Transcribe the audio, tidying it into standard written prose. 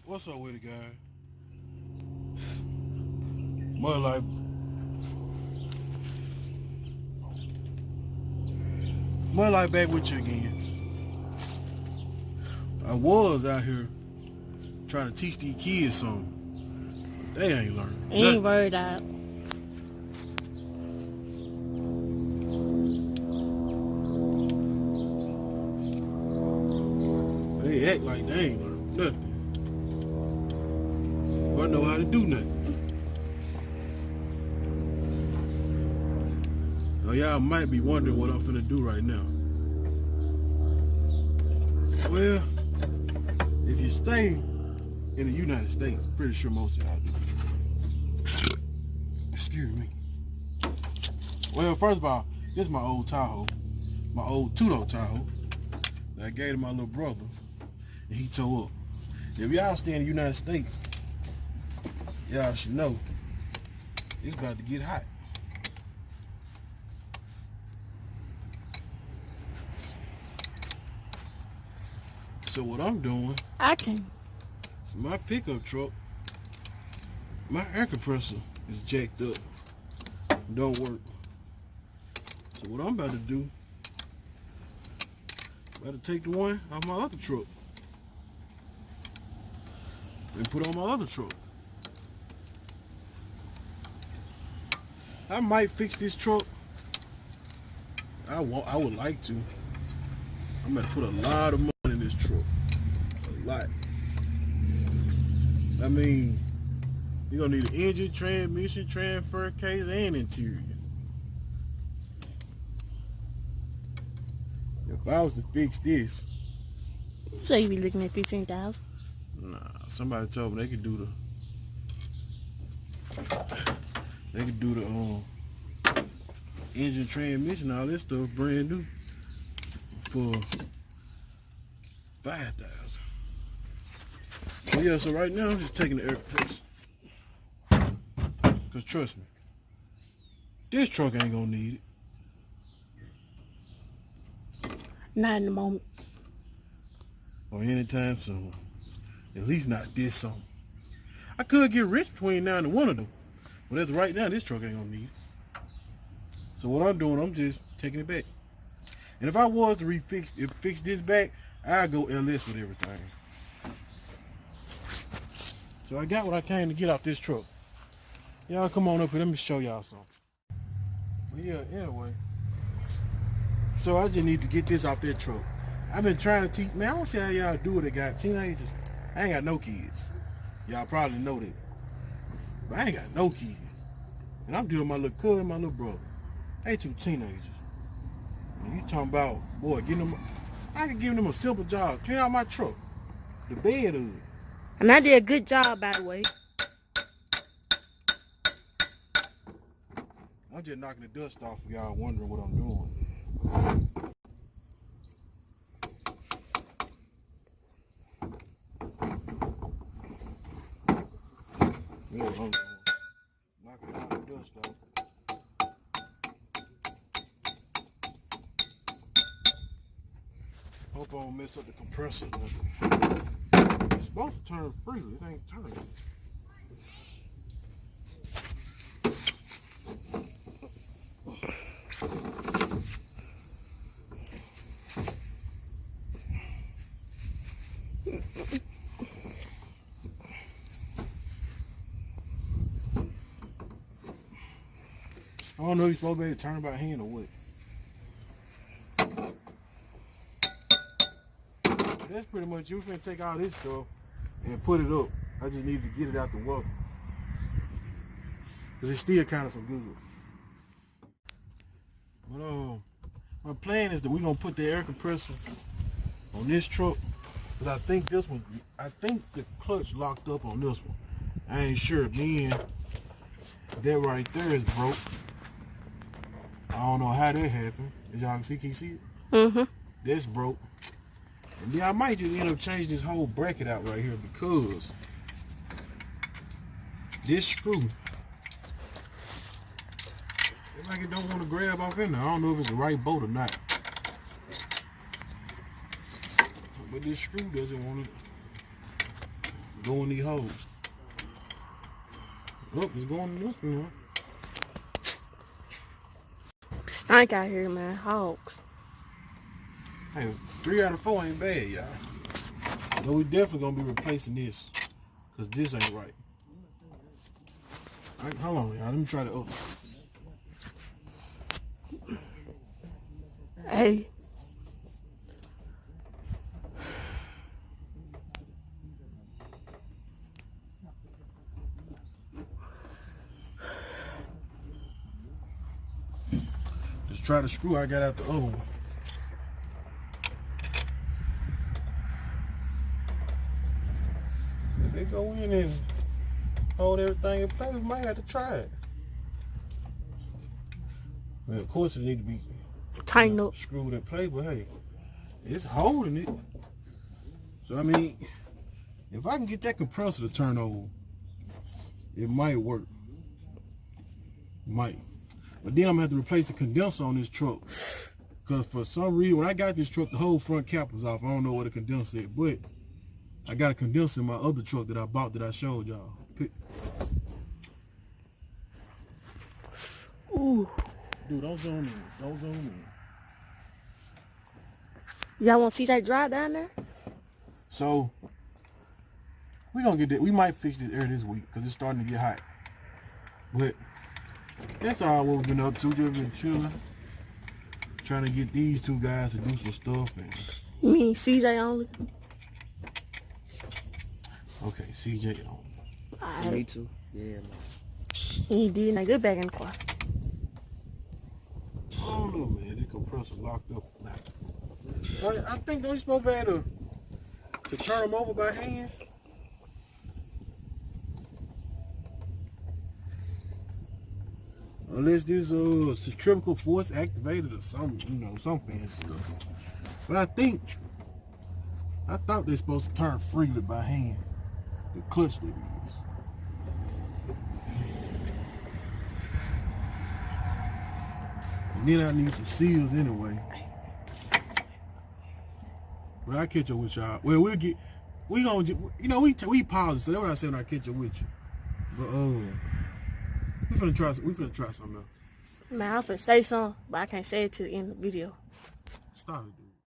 What's up with it, guys? Olight. Olight back with you again. I was out here trying to teach these kids something. They ain't learning. Ain't worried out. They act like they ain't learning nothing. But know how to do nothing. Now y'all might be wondering what I'm finna do right now. Well, if you stay in the United States, pretty sure most of y'all do. Excuse me. Well, first of all, this is my old Tahoe. My old two-door Tahoe that I gave to my little brother, and he tore up. If y'all stay in the United States, y'all should know it's about to get hot. So what I'm doing, I can. so my pickup truck, my air compressor is jacked up. Don't work. So what I'm about to do, I'm about to take the one off my other truck and put on my other truck. I might fix this truck. I would like to. I'm gonna put a lot of money in this truck. A lot. I mean, you're gonna need an engine, transmission, transfer case, and interior. If I was to fix this, So you be looking at 15,000. nah, somebody told me they could do the engine, transmission, all this stuff brand new for 5,000. So yeah, so right now I'm just taking the air compressor. Cause trust me, this truck ain't gonna need it. Not in the moment. Or anytime soon. At least not this summer. I could get rich between now and one of them. But as of right now, this truck ain't gonna need it. So what I'm doing, I'm just taking it back. And if I was to fix this back, I'd go LS with everything. So I got what I came to get off this truck. Y'all come on up here, let me show y'all something. But yeah, anyway. So I just need to get this off that truck. I've been trying to teach, man, I don't see how y'all do it. They got teenagers. I ain't got no kids. Y'all probably know that. But I ain't got no kids. And I'm dealing with my little cousin and my little brother. They two teenagers. And you talking about, boy, I could give them a simple job. Clean out my truck. The bed of it. And I did a good job, by the way. I'm just knocking the dust off if y'all wondering what I'm doing. Yeah, I'm knocking all the dust off. Hope I don't mess up the compressor. It's supposed to turn freely. It ain't turning. I don't know if you're supposed to be able to turn by hand or what. That's pretty much you. Finna take all this stuff and put it up. I just need to get it out the water. Cause it's still kind of some good. But my plan is that we're gonna put the air compressor on this truck. Cause I think the clutch locked up on this one. I ain't sure. Then that right there is broke. I don't know how that happened. As y'all can you see it? Mm-hmm. That's broke. And then I might just end up changing this whole bracket out right here because this screw, it's like it don't want to grab off in there. I don't know if it's the right bolt or not. But this screw doesn't want to Go in these holes. Oh, it's going in this one. Stink out here, man. Hogs. Hey, 3 out of 4 ain't bad, y'all. But we definitely gonna be replacing this, cause this ain't right. Hold on, y'all. Let me try to open. Hey. Just try the screw I got out the other one. If they go in and hold everything in place, we might have to try it. Well, of course, it need to be Tighten up. screwed in place, but hey, it's holding it. So I mean, if I can get that compressor to turn over, it might work. Might. But then I'm gonna have to replace the condenser on this truck. Cause for some reason, when I got this truck, the whole front cap was off. I don't know what the condenser is, but I got a condenser in my other truck that I bought that I showed y'all. Ooh. Dude, don't zoom in. Don't zoom in. Y'all want to see that dry down there? So we gonna get that. We might fix this air this week because it's starting to get hot. But that's all what we've been up to. Just been chilling, trying to get these two guys to do some stuff. And You mean CJ only? okay, CJ on. Alright. Me too. Yeah, man. He did not good back in the car. I don't know, man. This compressor locked up. I think don't you supposed to be able to turn them over by hand? Unless this centrifugal force activated or some, some fancy stuff. But I thought they're supposed to turn freely by hand. The clutch that is. And then I need some seals anyway. But I'll catch up with y'all. Well, we pause it, so that's what I said when I catch up with you. But we finna try something else. Man, I'm finna say something, but I can't say it to the end of the video. Stop it.